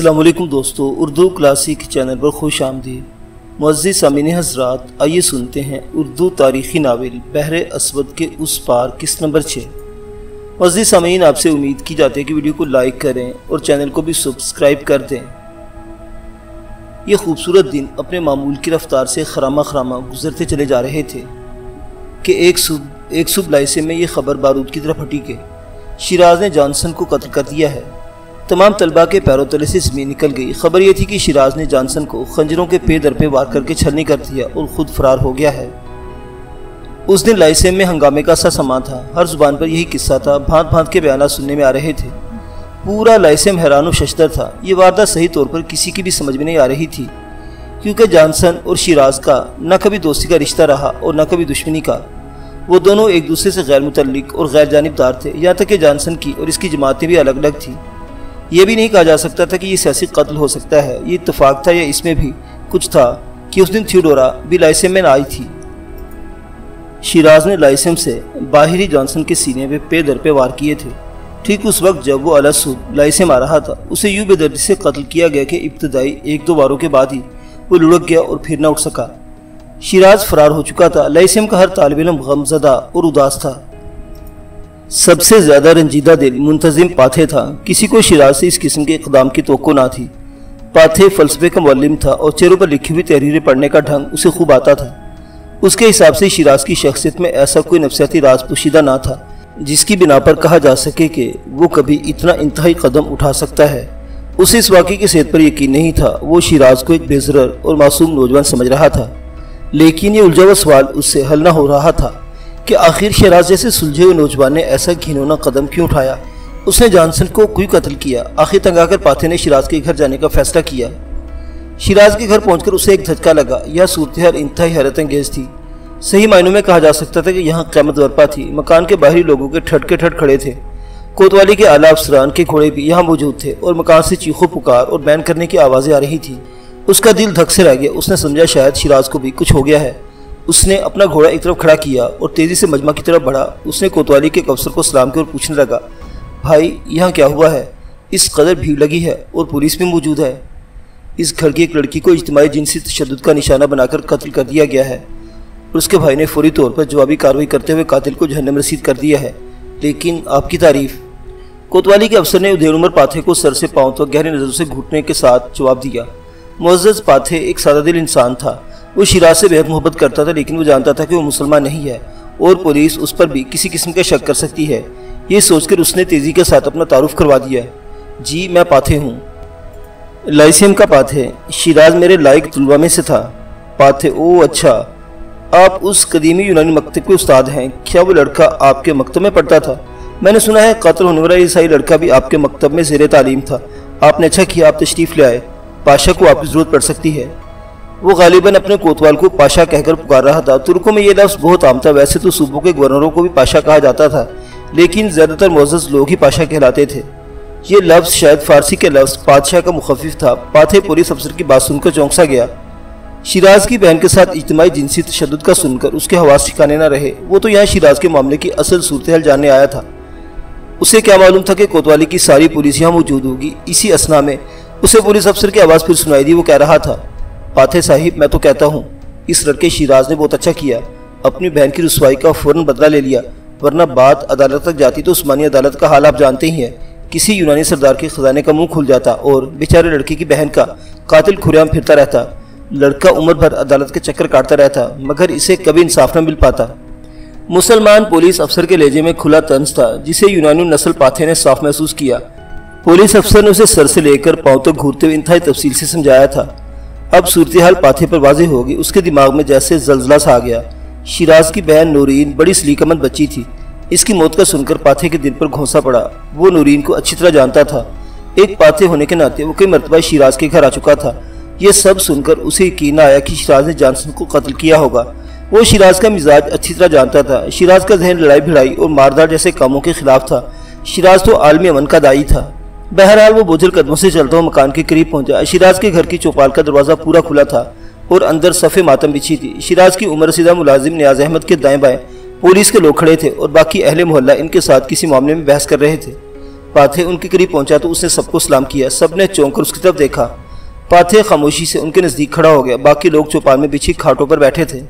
السلام علیکم دوستو، اردو کلاسک چینل پر خوش آمدید۔ معزز سامعین حضرات، آئیے سنتے ہیں اردو تاریخی ناول بحر اسود کے اس پار قسط نمبر 6۔ معزز سامعین، آپ سے امید کی جاتی ہے کہ ویڈیو کو لائک کریں اور چینل کو بھی سبسکرائب کر دیں۔ یہ خوبصورت دن اپنے معمول کی رفتار سے خرامہ خرامہ گزرتے چلے جا رہے تھے کہ ایک صبح لائسے میں یہ خبر بارود کی طرح پھٹی کہ شیراز نے جانسن کو قتل کر دیا ہے۔ تمام طلباء کے پیروں تلے سے زمین نکل گئی۔ خبر یہ تھی کہ شیراز نے جانسن کو خنجروں کے پے در پہ وار کر کے چھلنی کر دیا اور خود فرار ہو گیا ہے۔ اس دن لائسے میں ہنگامے کا سا سما تھا۔ ہر زبان پر یہی قصہ تھا۔ بھانت بھانت کے بیانات سننے میں آ رہے تھے۔ پورا لائسے میں حیران و ششدر تھا۔ یہ واردات صحیح طور پر کسی کی بھی سمجھ میں نہیں آ رہی تھی، کیونکہ جانسن اور شیراز کا نہ کبھی دوستی کا رشتہ رہا اور نہ کبھی دشمنی کا۔ وہ دونوں ایک دوسرے سے غیر متعلق اور غیر جانبدار تھے، یہاں تک کہ جانسن کی اور اس کی جماعتیں بھی الگ الگ تھیں۔ یہ بھی نہیں کہا جا سکتا تھا کہ یہ سیاسی قتل ہو سکتا ہے۔ یہ اتفاق تھا یا اس میں بھی کچھ تھا کہ اس دن تھیوڈورا بھی لائسیم میں آئی تھی۔ شیراز نے لائسیم سے باہری جانسن کے سینے پہ پے در پہ وار کیے تھے۔ ٹھیک اس وقت جب وہ الاسود لائسیم آ رہا تھا، اسے یوں بے دردی سے قتل کیا گیا کہ ابتدائی ایک دو واروں کے بعد ہی وہ لڑک گیا اور پھر نہ اٹھ سکا۔ شیراز فرار ہو چکا تھا۔ لائسیم کا ہر طالب علم غمزدہ اور اداس تھا۔ سب سے زیادہ رنجیدہ دل منتظم پاتھے تھا۔ کسی کو شیراز سے اس قسم کے اقدام کی توقع نہ تھی۔ پاتھے فلسفے کا معلم تھا اور چہروں پر لکھی ہوئی تحریریں پڑھنے کا ڈھنگ اسے خوب آتا تھا۔ اس کے حساب سے شیراز کی شخصیت میں ایسا کوئی نفسیاتی راز پوشیدہ نہ تھا جس کی بنا پر کہا جا سکے کہ وہ کبھی اتنا انتہائی قدم اٹھا سکتا ہے۔ اسے اس واقعے کی صحت پر یقین نہیں تھا۔ وہ شیراز کو ایک بے ضرر اور معصوم نوجوان سمجھ رہا تھا، لیکن یہ الجھا ہوا سوال اس سے حل نہ ہو رہا تھا کہ آخر شیراز جیسے سلجھے ہوئے نوجوان نے ایسا گھنونا قدم کیوں اٹھایا؟ اس نے جانسن کو کیوں قتل کیا؟ آخر تنگ آ کر پاتھے نے شیراز کے گھر جانے کا فیصلہ کیا۔ شیراز کے گھر پہنچ کر اسے ایک دھچکا لگا۔ یہ صورتحال انتہائی حیرت انگیز تھی۔ صحیح معنوں میں کہا جا سکتا تھا کہ یہاں قیامت برپا تھی۔ مکان کے باہری لوگوں کے ٹھٹ کے ٹھٹ کھڑے تھے۔ کوتوالی کے اعلیٰ افسران کے گھوڑے بھی یہاں موجود تھے اور مکان سے چیخو پکار اور بین کرنے کی آوازیں آ رہی تھیں۔ اس کا دل دھک سے رہ گیا۔ اس نے سمجھا شاید شیراز کو بھی کچھ ہو گیا ہے۔ اس نے اپنا گھوڑا ایک طرف کھڑا کیا اور تیزی سے مجمع کی طرف بڑھا۔ اس نے کوتوالی کے ایک افسر کو سلام کیا اور پوچھنے لگا، بھائی یہاں کیا ہوا ہے؟ اس قدر بھیڑ لگی ہے اور پولیس بھی موجود ہے۔ اس گھر کی ایک لڑکی کو اجتماعی جنسی تشدد کا نشانہ بنا کر قتل کر دیا گیا ہے اور اس کے بھائی نے فوری طور پر جوابی کارروائی کرتے ہوئے قاتل کو جہنم رسید کر دیا ہے۔ لیکن آپ کی تعریف؟ کوتوالی کے افسر نے ادھیر عمر پاتھے کو سر سے پاؤں تک گہری نظروں سے گھٹنے کے ساتھ جواب دیا۔ معزز پاتھے ایک سادہ دل انسان تھا۔ وہ شیراز سے بہت محبت کرتا تھا، لیکن وہ جانتا تھا کہ وہ مسلمان نہیں ہے اور پولیس اس پر بھی کسی قسم کا شک کر سکتی ہے۔ یہ سوچ کر اس نے تیزی کے ساتھ اپنا تعارف کروا دیا۔ جی میں پاتھے ہوں، لائسیم کا پاتھے۔ شیراز میرے لائق طلباء میں سے تھا۔ پاتھے، او اچھا، آپ اس قدیمی یونانی مکتب کے استاد ہیں۔ کیا وہ لڑکا آپ کے مکتب میں پڑھتا تھا؟ میں نے سنا ہے قاتل ہونے والا عیسائی لڑکا بھی آپ کے مکتب میں زیر تعلیم تھا۔ آپ نے اچھا کیا آپ تشریف لے آئے۔ پاشا کو آپ کی ضرورت پڑ سکتی ہے۔ وہ غالباً اپنے کوتوال کو پاشا کہہ کر پکار رہا تھا۔ ترکوں میں یہ لفظ بہت عام تھا۔ ویسے تو صوبوں کے گورنروں کو بھی پاشا کہا جاتا تھا، لیکن زیادہ تر معزز لوگ ہی پاشا کہلاتے تھے۔ یہ لفظ شاید فارسی کے لفظ بادشاہ کا مخفف تھا۔ پاتھے پولیس افسر کی بات سن کر چونک سا گیا۔ شیراز کی بہن کے ساتھ اجتماعی جنسی تشدد کا سن کر اس کے حواس ٹھکانے نہ رہے۔ وہ تو یہاں شیراز کے معاملے کی اصل صورتحال جاننے آیا تھا۔ اسے کیا معلوم تھا کہ کوتوالی کی ساری پولیس یہاں موجود ہوگی۔ اسی اثنا میں اسے پولیس افسر کی آواز پھر سنائی دی۔ وہ کہہ رہا تھا، پاتھے صاحب میں تو کہتا ہوں اس لڑکے شیراز نے بہت اچھا کیا، اپنی بہن کی رسوائی کا فوراً بدلہ لے لیا، ورنہ بات عدالت تک جاتی تو عثمانی عدالت کا حال آپ جانتے ہی ہیں۔ کسی یونانی سردار کے خزانے کا منہ کھل جاتا اور بیچارے لڑکے کی بہن کا قاتل کھریام پھرتا رہتا۔ لڑکا عمر بھر عدالت کے چکر کاٹتا رہتا، مگر اسے کبھی انصاف نہ مل پاتا۔ مسلمان پولیس افسر کے لہجے میں کھلا طنز تھا جسے یونانی نسل پاتھے نے صاف محسوس کیا۔ پولیس افسر نے اسے سر سے لے کر پاؤں تک گھورتے ہوئے انتہائی تفصیل سے سمجھایا تھا۔ اب صورتحال پاتھے پر واضح ہوگی۔ اس کے دماغ میں جیسے زلزلہ سا آ گیا۔ شیراز کی بہن نورین بڑی سلیقہ مند بچی تھی۔ اس کی موت کا سن کر پاتھے کے دل پر گھونسا پڑا۔ وہ نورین کو اچھی طرح جانتا تھا۔ ایک پاتھے ہونے کے ناطے وہ کئی مرتبہ شیراز کے گھر آ چکا تھا۔ یہ سب سن کر اسے یقین نہ آیا کہ شیراز نے جانسن کو قتل کیا ہوگا۔ وہ شیراز کا مزاج اچھی طرح جانتا تھا۔ شیراز کا ذہن لڑائی بھڑائی اور ماردار جیسے کاموں کے خلاف تھا۔ شیراز تو عالمی امن کا داعی تھا۔ بہرحال وہ بوجھل قدموں سے چلتا ہوا مکان کے قریب پہنچا۔ شیراز کے گھر کی چوپال کا دروازہ پورا کھلا تھا اور اندر صفِ ماتم بچھی تھی۔ شیراز کی عمر رسیدہ ملازم نیاز احمد کے دائیں بائیں پولیس کے لوگ کھڑے تھے اور باقی اہل محلہ ان کے ساتھ کسی معاملے میں بحث کر رہے تھے۔ پاتھے ان کے قریب پہنچا تو اس نے سب کو سلام کیا۔ سب نے چونک کر اس کی طرف دیکھا۔ پاتھے خاموشی سے ان کے نزدیک کھڑا ہو گیا۔ باقی لوگ چوپان میں بچھی کھاٹوں پر بیٹھے تھے۔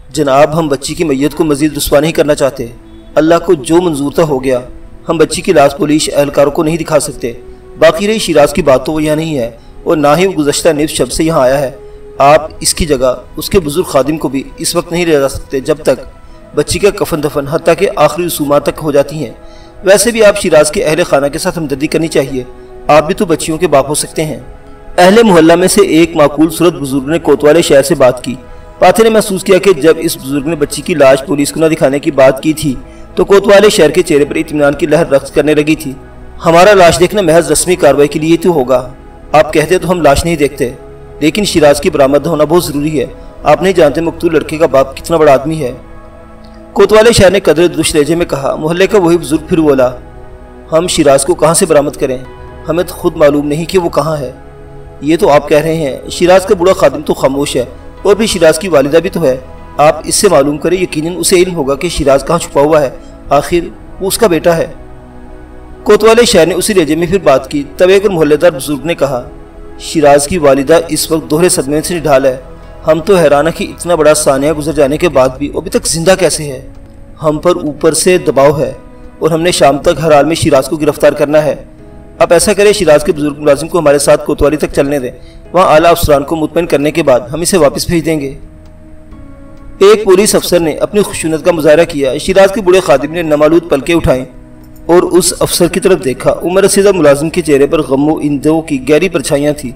جناب، ہم بچی کی میت کو مزید رسوا نہیں کرنا چاہتے۔ اللہ کو جو منظور تھا ہو گیا۔ ہم بچی کی لاش پولیس اہلکاروں کو نہیں دکھا سکتے۔ باقی رہی شیراز کی بات تو وہ یہاں نہیں ہے اور نہ ہی وہ گزشتہ نصف شب سے یہاں آیا ہے۔ آپ اس کی جگہ اس کے بزرگ خادم کو بھی اس وقت نہیں لے جا سکتے جب تک بچی کا کفن دفن حتیٰ کہ آخری رسومات تک ہو جاتی ہیں۔ ویسے بھی آپ شیراز کے اہل خانہ کے ساتھ ہمدردی کرنی چاہیے۔ آپ بھی تو بچیوں کے باپ ہو سکتے ہیں۔ اہل محلہ میں سے ایک معقول صورت بزرگ نے کوتوالے شہر سے بات کی۔ پاتھے نے محسوس کیا کہ جب اس بزرگ نے بچی کی لاش پولیس کو نہ دکھانے کی بات کی تھی تو کوتوالے شہر کے چہرے پر اطمینان کی لہر رقص کرنے لگی تھی۔ ہمارا لاش دیکھنا محض رسمی کارروائی کے لیے تو ہوگا۔ آپ کہتے تو ہم لاش نہیں دیکھتے، لیکن شیراز کی برآمد ہونا بہت ضروری ہے۔ آپ نہیں جانتے مقتول لڑکے کا باپ کتنا بڑا آدمی ہے۔ کوتوالے شہر نے قدر درست لہجے میں کہا۔ محلے کا وہی بزرگ پھر بولا، ہم شیراز کو کہاں سے برآمد کریں؟ ہمیں تو خود معلوم نہیں کہ وہ کہاں ہے۔ یہ تو آپ کہہ رہے ہیں۔ شیراز کا بوڑھا خادم تو خاموش ہے اور پھر شیراز کی والدہ بھی تو ہے۔ آپ اس سے معلوم کریں، یقیناً اسے علم ہوگا کہ شیراز کہاں چھپا ہوا ہے۔ آخر وہ اس کا بیٹا ہے۔ کوتوالے شہر نے اسی لہجے میں پھر بات کی۔ تب ایک اور محلے دار بزرگ نے کہا، شیراز کی والدہ اس وقت دوہرے صدمے سے نڈھال ہے۔ ہم تو حیران ہیں کہ اتنا بڑا سانحہ گزر جانے کے بعد بھی ابھی تک زندہ کیسے ہے۔ ہم پر اوپر سے دباؤ ہے اور ہم نے شام تک ہر حال میں شیراز کو گرفتار کرنا ہے۔ آپ ایسا کریں، شیراز کے بزرگ ملازم کو ہمارے ساتھ کوتوالی تک چلنے دیں۔ وہاں اعلیٰ افسران کو مطمئن کرنے کے بعد ہم اسے واپس بھیج دیں گے۔ ایک پولیس افسر نے اپنی خشونت کا مظاہرہ کیا۔ شیراز کے بوڑھے خادم نے نمالود پلکیں اٹھائیں اور اس افسر کی طرف دیکھا۔ عمر رسیدہ ملازم کے چہرے پر غم و اندو کی گہری پرچھائیاں تھیں۔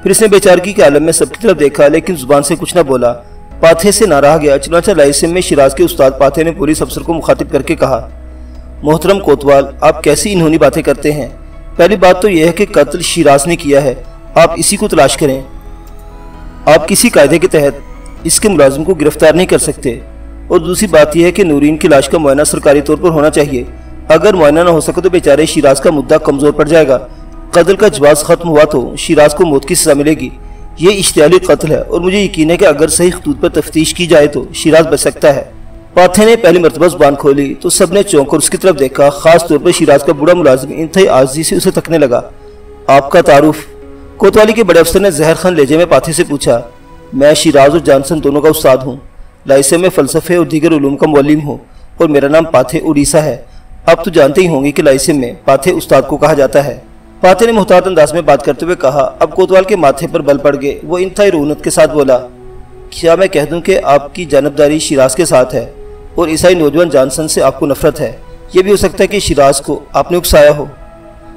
پھر اس نے بیچارگی کے عالم میں سب کی طرف دیکھا لیکن زبان سے کچھ نہ بولا۔ پاتھے سے نہ رہا گیا۔ چنانچہ لائسم میں شیراز کے استاد پاتھے نے پولیس افسر کو مخاطب کر کے کہا، محترم کوتوال، آپ کیسی انہونی باتیں کرتے ہیں؟ پہلی بات تو یہ ہے کہ قتل شیراز نے کیا ہے، آپ اسی کو تلاش کریں۔ آپ کسی قاعدے کے تحت اس کے ملازم کو گرفتار نہیں کر سکتے۔ اور دوسری بات یہ ہے کہ نورین کی لاش کا معائنہ سرکاری طور پر ہونا چاہیے۔ اگر معائنہ نہ ہو سکے تو بیچارے شیراز کا مدعا کمزور پڑ جائے گا۔ قتل کا جواز ختم ہوا تو شیراز کو موت کی سزا ملے گی۔ یہ اشتعالی قتل ہے اور مجھے یقین ہے کہ اگر صحیح خطوط پر تفتیش کی جائے تو شیراز بچ سکتا ہے۔ پاتھے نے پہلی مرتبہ زبان کھولی تو سب نے چونک کر اس کی طرف دیکھا، خاص طور پر شیراز کا بوڑھا ملازم انتہائی عاجزی سے اسے تکنے لگا۔ آپ کا تعارف؟ کوتوالی کے بڑے افسر نے زہر خان لہجے میں پاتھے سے پوچھا۔ میں شیراز اور جانسن دونوں کا استاد ہوں، لائسے میں فلسفے اور دیگر علوم کا معلم ہوں اور میرا نام پاتھے اڑیسہ ہے۔ آپ تو جانتے ہی ہوں گے کہ لائسے میں پاتھے استاد کو کہا جاتا ہے۔ پاتھے نے محتاط انداز میں بات کرتے ہوئے کہا۔ اب کوتوال کے ماتھے پر بل پڑ گئے۔ وہ انتہائی رونت کے ساتھ بولا، کیا میں کہہ دوں کہ آپ کی جانبداری شیراز کے ساتھ ہے اور عیسائی نوجوان جانسن سے آپ کو نفرت ہے؟ یہ بھی ہو سکتا ہے کہ شیراز کو آپ نے اکسایا ہو۔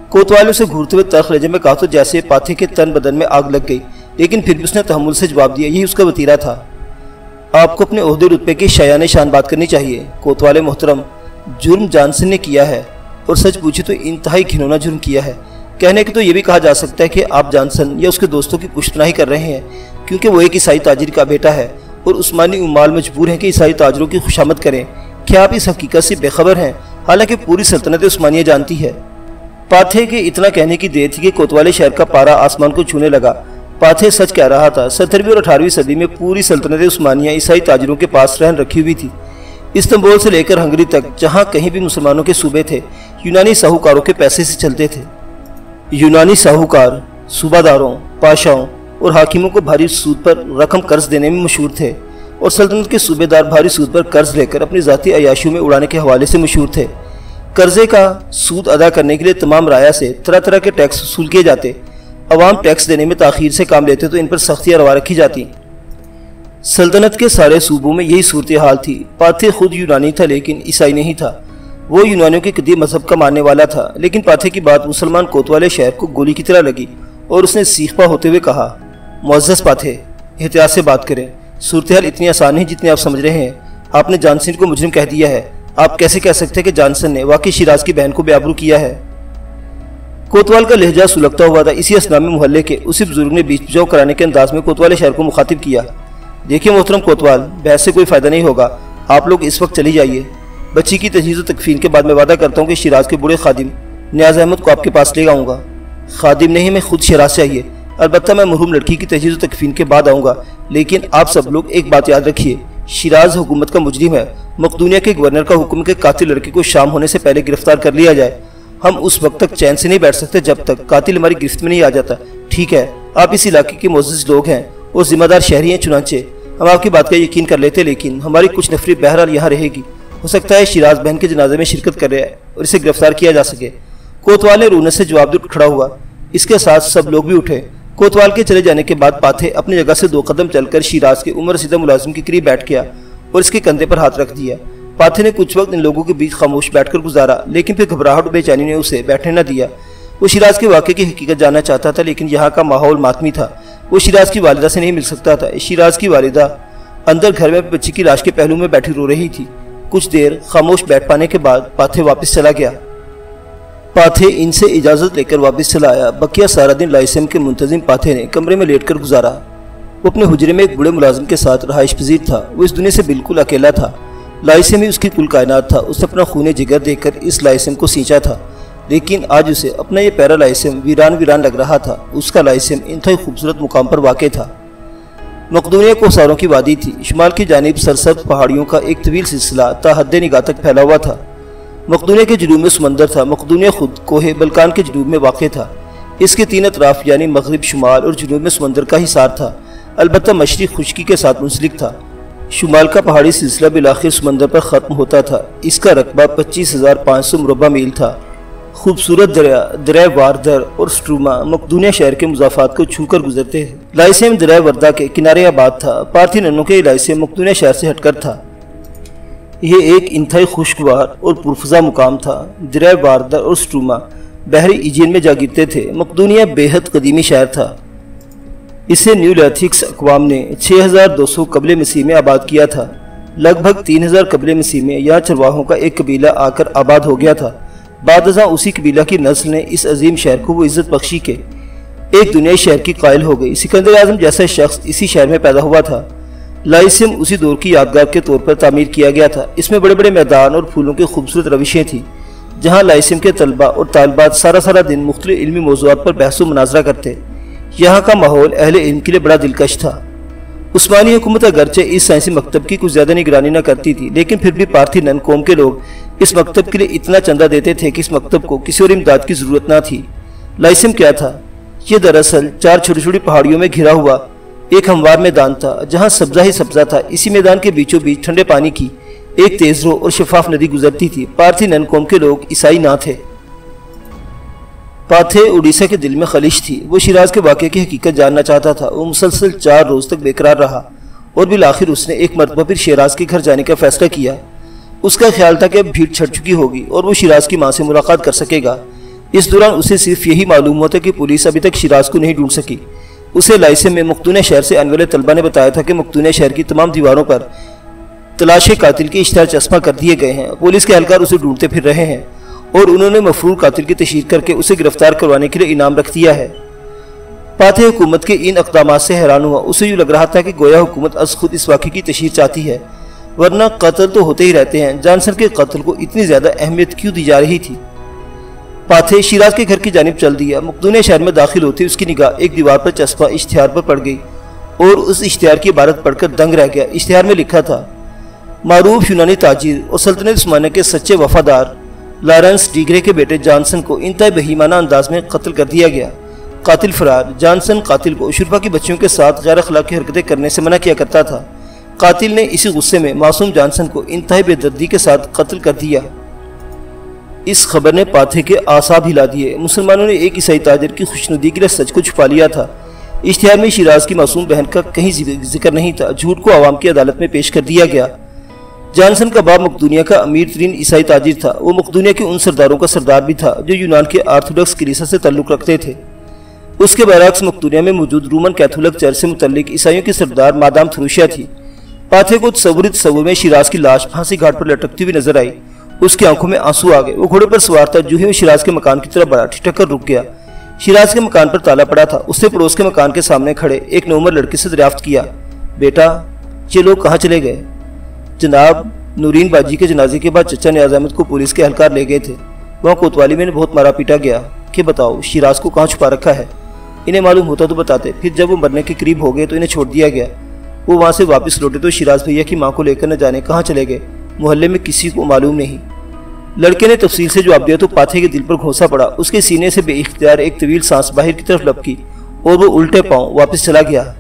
کوتوال نے اسے گھورتے ہوئے تلخ لہجے میں کہا تو جیسے پاتھے کے تن بدن میں آگ لگ گئی، لیکن پھر بھی اس نے تحمل سے جواب دیا۔ یہی اس کا وتیرہ تھا۔ آپ کو اپنے عہدے رتبے کی شایان شان بات کرنی چاہیے۔ کوتوال محترم، جرم جانسن نے کیا ہے اور سچ پوچھے تو انتہائی گھنونا جرم کیا ہے۔ کہنے کے تو یہ بھی کہا جا سکتا ہے کہ آپ جانسن یا اس کے دوستوں کی پشت پناہی کر رہے ہیں، کیونکہ وہ ایک عیسائی تاجر کا بیٹا ہے اور عثمانی امال مجبور ہیں کہ عیسائی تاجروں کی خوشامد کریں۔ کیا آپ اس حقیقت سے بے خبر ہیں؟ حالانکہ پوری سلطنت عثمانیہ جانتی ہے۔ پاتھے کے اتنا کہنے کی دیر تھی کہ کوتوالے شہر کا پارا آسمان کو چھونے لگا۔ پاتھے سچ کہہ رہا تھا۔ 17ویں اور 18ویں صدی میں پوری سلطنت عثمانیہ عیسائی تاجروں کے پاس رہن رکھی ہوئی تھی۔ استنبول سے لے کر ہنگری تک جہاں کہیں بھی مسلمانوں کے صوبے تھے، یونانی ساہوکاروں کے پیسے سے چلتے تھے۔ یونانی ساہوکار صوبہ داروں، پاشاؤں اور حاکموں کو بھاری سود پر رقم قرض دینے میں مشہور تھے اور سلطنت کے صوبے دار بھاری سود پر قرض لے کر اپنی ذاتی عیاشیوں میں اڑانے کے حوالے سے مشہور تھے۔ قرضے کا سود ادا کرنے کے لیے تمام رعایا سے طرح طرح کے ٹیکس وصول کیے جاتے۔ عوام ٹیکس دینے میں تاخیر سے کام لیتے تو ان پر سختیاں روا رکھی جاتی۔ سلطنت کے سارے صوبوں میں یہی صورتحال تھی۔ پاتھے خود یونانی تھا لیکن عیسائی نہیں تھا۔ وہ یونانیوں کے قدیم مذہب کا ماننے والا تھا، لیکن پاتھے کی بات مسلمان کوتوالے شہر کو گولی کی طرح لگی اور اس نے سیخپا ہوتے ہوئے کہا، معزز پاتھے، احتیاط سے بات کریں۔ صورتحال اتنی آسان نہیں جتنی آپ سمجھ رہے ہیں۔ آپ نے جانسن کو مجرم کہہ دیا ہے۔ آپ کیسے کہہ سکتے ہیں کہ جانسن نے واقعی شیراز کی بہن کو بے آبرو کیا ہے؟ کوتوال کا لہجہ سلگتا ہوا تھا۔ اسی اسنا میں محلے کے اسی بزرگ نے بیچ بچاؤ کرانے کے انداز میں کوتوالے شہر کو مخاطب کیا۔ دیکھیے محترم کوتوال، بحث سے کوئی فائدہ نہیں ہوگا۔ آپ لوگ اس وقت چلی جائیے۔ بچی کی تجہیز و تکفین کے بعد میں وعدہ کرتا ہوں کہ شیراز کے بوڑھے خادم نیاز احمد کو آپ کے پاس لے آؤں گا۔ خادم نہیں، میں خود شیراز چاہیے۔ البتہ میں مرحوم لڑکی کی تجہیز و تکفین کے بعد آؤں گا، لیکن آپ سب لوگ ایک بات یاد رکھیے، شیراز حکومت کا مجرم ہے۔ مقدونیہ کے گورنر کا حکم کہ قاتل لڑکی کو شام ہونے سے پہلے گرفتار کر لیا جائے۔ ہم اس وقت تک چین سے نہیں بیٹھ سکتے جب تک قاتل ہماری گرفت میں نہیں آ جاتا۔ ٹھیک ہے، آپ اس علاقے کے معزز لوگ ہیں اور ذمہ دار شہری ہیں، چنانچہ ہم آپ کی بات کا یقین کر لیتے، لیکن ہماری کچھ نفری بہرحال یہاں رہے گی۔ ہو سکتا ہے شیراز بہن کے جنازے میں شرکت کر رہا ہے اور اسے گرفتار کیا جا سکے۔ کوتوال نے رونے سے جواب دے کھڑا ہوا۔ اس کے ساتھ سب لوگ بھی اٹھے۔ کوتوال کے چلے جانے کے بعد پاتھے اپنی جگہ سے 2 قدم چل کر شیراز کے عمر رسیدہ ملازم کے قریب بیٹھ گیا اور اس کے کندھے پر ہاتھ رکھ دیا۔ پاتھے نے کچھ وقت ان لوگوں کے بیچ خاموش بیٹھ کر گزارا، لیکن پھر گھبراہٹ اور بے چینی نے اسے بیٹھنے نہ دیا۔ وہ شیراز کے واقعے کی حقیقت جاننا چاہتا تھا، لیکن یہاں کا ماحول ماتمی تھا۔ وہ شیراز کی والدہ سے نہیں مل سکتا تھا۔ شیراز کی والدہ اندر گھر میں بچی کی لاش کے پہلو میں بیٹھی رو رہی تھی۔ کچھ دیر خاموش بیٹھ پانے کے بعد پاتھے واپس چلا گیا۔ پاتھے ان سے اجازت لے کر واپس چلا آیا۔ بقیہ سارا دن لائسیم کے منتظم پاتھے نے کمرے میں لیٹ کر گزارا۔ وہ اپنے حجرے میں ایک بڑے ملازم کے ساتھ رہائش پذیر تھا۔ وہ اس دنیا سے بالکل اکیلا تھا۔ لائسیم ہی اس کی کل کائنات تھا۔ اس نے اپنا خون جگر دے کر اس لائسیم کو سینچا تھا، لیکن آج اسے اپنا یہ پیارا لائسیم ویران ویران لگ رہا تھا۔ اس کا لائسیم انتہائی خوبصورت مقام پر واقع تھا۔ مقدونیہ کوساروں کی وادی تھی۔ شمال کی جانب سرسبز پہاڑیوں کا ایک طویل سلسلہ تا حد نگاہ تک پھیلا ہوا تھا۔ مقدونیہ کے جنوب میں سمندر تھا۔ مقدونیہ خود کوہ بلکان کے جنوب میں واقع تھا۔ اس کے 3 اطراف یعنی مغرب، شمال اور جنوب میں سمندر کا حصار تھا، البتہ مشرق خشکی کے ساتھ منسلک تھا۔ شمال کا پہاڑی سلسلہ بالآخر سمندر پر ختم ہوتا تھا۔ اس کا رقبہ 25,500 مربع میل تھا۔ خوبصورت دریا واردر اور سٹروما مقدونیہ شہر کے مضافات کو چھو کر گزرتے ہیں۔ لائسیم دریا وردہ کے کنارے آباد تھا۔ پارتھی ننوں کے لائسیم مقدونیہ شہر سے ہٹ کر تھا۔ یہ ایک انتہائی خوشگوار اور پرفضا مقام تھا۔ دریا واردر اور سٹروما بحری ایجین میں جا گرتے تھے۔ مقدونیہ بے حد قدیمی شہر تھا۔ اسے نیولیتھکس اقوام نے 6200 قبل مسیح میں آباد کیا تھا۔ لگ بھگ 3000 قبل مسیح میں یہاں چرواہوں کا ایک قبیلہ آ کر آباد ہو گیا تھا۔ بعد ازاں اسی قبیلہ کی نسل نے اس عظیم شہر کو وہ عزت بخشی کہ ایک دنیای شہر کی قائل ہو گئی۔ سکندر اعظم جیسا شخص اسی شہر میں پیدا ہوا تھا۔ لائسیم اسی دور کی یادگار کے طور پر تعمیر کیا گیا تھا۔ اس میں بڑے بڑے میدان اور پھولوں کی خوبصورت روشیں تھیں، جہاں لائسیم کے طلبہ اور طالبات سارا دن مختلف علمی موضوعات پر بحث و مناظرہ کرتے۔ یہاں کا ماحول اہل علم کے لیے بڑا دلکش تھا۔ عثمانی حکومت اگرچہ اس سائنسی مکتب کی کچھ زیادہ نگرانی نہ کرتی تھی، لیکن پھر بھی پارتھی نن قوم کے لوگ اس مکتب کے لیے اتنا چندہ دیتے تھے کہ اس مکتب کو کسی اور امداد کی ضرورت نہ تھی۔ لائسیم کیا تھا؟ یہ دراصل 4 چھوٹی چھوٹی پہاڑیوں میں گھرا ہوا ایک ہموار میدان تھا، جہاں سبزہ ہی سبزہ تھا۔ اسی میدان کے بیچوں بیچ ٹھنڈے پانی کی ایک تیز رو اور شفاف ندی گزرتی تھی۔ پارتھی نن قوم کے لوگ عیسائی نہ تھے۔ پاتھے اڈیشہ کے دل میں خلش تھی۔ وہ شیراز کے واقعے کی حقیقت جاننا چاہتا تھا۔ وہ مسلسل 4 روز تک بے قرار رہا اور بالآخر اس نے ایک مرتبہ پھر شیراز کے گھر جانے کا فیصلہ کیا۔ اس کا خیال تھا کہ اب بھیڑ چھٹ چکی ہوگی اور وہ شیراز کی ماں سے ملاقات کر سکے گا۔ اس دوران اسے صرف یہی معلوم ہوا تھا کہ پولیس ابھی تک شیراز کو نہیں ڈھونڈ سکی۔ اسے لائسیم میں مقدونیہ شہر سے آنے والے طلبہ نے بتایا تھا کہ مقدونیہ شہر کی تمام دیواروں پر تلاش قاتل کے اشتہار چسپاں کر دیے گئے ہیں۔ پولیس کے اہلکار اسے ڈھونڈتے پھر رہے ہیں اور انہوں نے مفرور قاتل کی تشہیر کر کے اسے گرفتار کروانے کے لیے انعام رکھ دیا ہے۔ پاتھے حکومت کے ان اقدامات سے حیران ہوا۔ اسے یوں لگ رہا تھا کہ گویا حکومت از خود اس واقعے کی تشہیر چاہتی ہے، ورنہ قتل تو ہوتے ہی رہتے ہیں۔ جانسن کے قتل کو اتنی زیادہ اہمیت کیوں دی جا رہی تھی؟ پاتھے شیراز کے گھر کی جانب چل دیا۔ مقدونیہ شہر میں داخل ہوتے اس کی نگاہ ایک دیوار پر چسپاں اشتہار پر پڑ گئی اور اس اشتہار کی عبارت پڑھ کر دنگ رہ گیا۔ اشتہار میں لکھا تھا: معروف یونانی تاجر اور سلطنت عثمانیہ کے سچے وفادار لارنس ڈیگرے کے بیٹے جانسن کو انتہائی بہیمانہ انداز میں قتل کر دیا گیا۔ قاتل فرار۔ جانسن قاتل کو شرفا کی بچیوں کے ساتھ غیر اخلاقی حرکتیں کرنے سے منع کیا کرتا تھا۔ قاتل نے اسی غصے میں معصوم جانسن کو انتہائی بے دردی کے ساتھ قتل کر دیا۔ اس خبر نے پاتھے کے اعصاب ہلا دیے۔ مسلمانوں نے ایک عیسائی تاجر کی خوشنودی کے لیے سچ کو چھپا لیا تھا۔ اشتہار میں شیراز کی معصوم بہن کا کہیں ذکر نہیں تھا۔ جھوٹ کو عوام کی عدالت میں پیش کر دیا گیا۔ جانسن کا باپ مقدونیہ کا امیر ترین عیسائی تاجر تھا۔ وہ مقدونیہ کے ان سرداروں کا سردار بھی تھا جو یونان کے آرتھوڈکس کلیسا سے تعلق رکھتے تھے۔ اس کے برعکس مقدونیہ میں موجود رومن کیتھولک چرچ سے متعلق عیسائیوں کی سردار مادام تھروشیا تھی۔ پاتھے کو تصور میں شیراز کی لاش پھانسی گھاٹ پر لٹکتی ہوئی نظر آئی۔ اس کی آنکھوں میں آنسو آ گئے۔ وہ گھوڑے پر سوار تھا۔ جو ہی وہ شیراز کے مکان کی طرف بڑھا، ٹھٹک کر رک گیا۔ شیراز کے مکان پر تالا پڑا تھا۔ اس نے پڑوس کے مکان کے سامنے کھڑے ایک نوعمر لڑکے سے دریافت کیا: بیٹا، یہ لوگ کہاں چلے گئے؟ جناب، نورین باجی کے جنازے کے بعد چچا نیاز احمد کو پولیس کے اہلکار لے گئے تھے۔ وہاں کوتوالی میں بہت مارا پیٹا گیا کہ بتاؤ شیراز کو کہاں چھپا رکھا ہے؟ انہیں معلوم ہوتا تو بتاتے۔ پھر جب وہ مرنے کے قریب ہو گئے تو انہیں چھوڑ دیا گیا۔ وہ وہاں سے واپس لوٹے تو شیراز بھیا کی ماں کو لے کر نہ جانے کہاں چلے گئے۔ محلے میں کسی کو معلوم نہیں۔ لڑکے نے تفصیل سے جواب دیا تو پاتھے کے دل پر گھونسا پڑا۔ اس کے سینے سے بے اختیار ایک طویل سانس باہر کی طرف لپکی اور وہ الٹے پاؤں واپس چلا گیا۔